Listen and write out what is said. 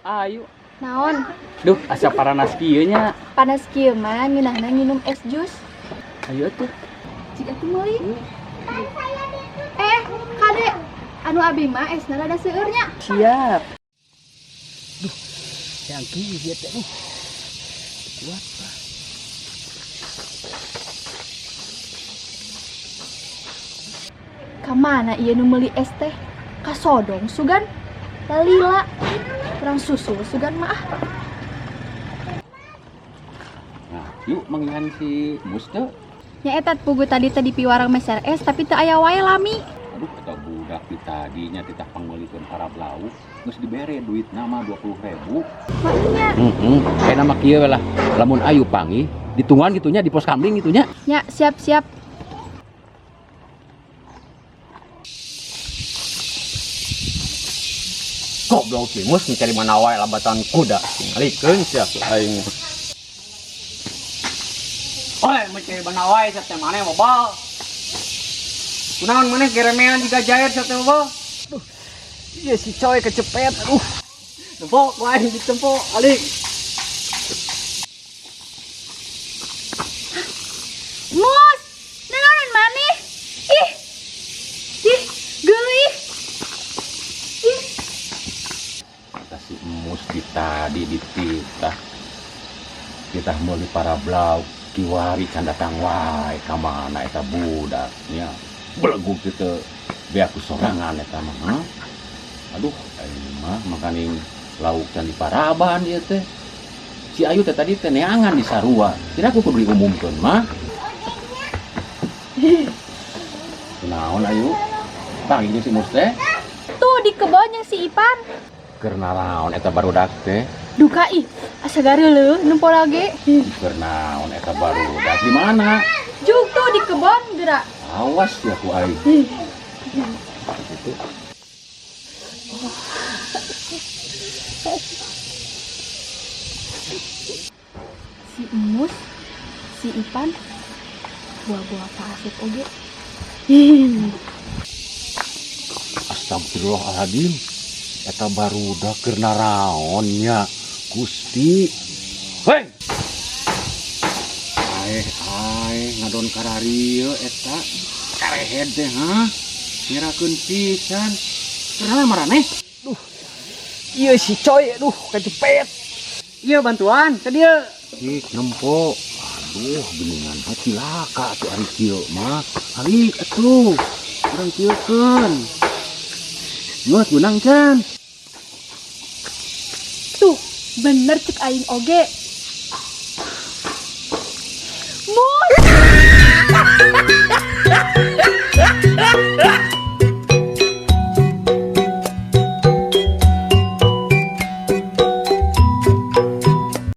Ayo. Naon? Duh, asa paranas kieu nya. Panas kieu mah ngeunahna nginum es jus. Ayo tuh. Cik atuh meuli. Kade, anu abi mah esna rada seueur nya. Siap. Duh, yang kieu dia teh. Kuat, Pak. Kamana ieu nu meuli es teh? Ka Sodong sugan. Lalila. Kurang susul sugan mah. Nah, yuk mangihan si Mus teh. Nya eta pugu tadi teh di piwarang meser es tapi teu aya wae lami. Aduh, kata budak di tadinya titah panggolikeun para blau, geus dibere duit nama 20.000. Makanya. Kayak nama kieu lah. Lamun ayu pangi, ditungguan gitunya di pos kamling gitunya. Nya siap-siap. Goblok si Mus mencari mana wae lambatan kuda. Ngalikeun sia aing. Oleh mencari mana wae sia mana mobil. Kunaon maneh geremean jiga jair sia mobil. Iya si coy kecepet. Aduh. Tempok wae ditempok alik. Mus, naon maneh? Ih, geulih. Kata si Mus di tadi dititah. Kita meuli para blau kiwari can datang wae ka mana eta budaknya. Belegu kitu beak sorangan eta mah. Aduh, aing mah makaning lauk can diparaban ieu teh. Si Ayu teh tadi teh neangan di sarua. Kira aku kudu diumumkeun mah. Kunaon Ayu? Panggil si Mus teh. Tuh di kebon yang si Ipan. Keur naon eta barudak teh? Duka ih, asa gareuleuh nempo lage. Keur naon eta barudak di mana? Juk tuh di kebon geura. Awas ya ku Ayu. Gitu. Si Mus, si Ipan, buah-buah pasir oge. Astagfirullahaladzim. Eta barudak keur naraon nya Gusti. Hei. Ae ngadon kararieu eta karehed teh ha. Nyerakeun pisan. Kenapa maraneh? Duh. Ieu si coy aduh kecepet. Ieu bantuan ka dieu. Cik nempo. Aduh geningan hati laka tuh ari kieu mah. Ari atuh. Urang kieukeun. Geus benang can. Tuh, bener cek aing oge.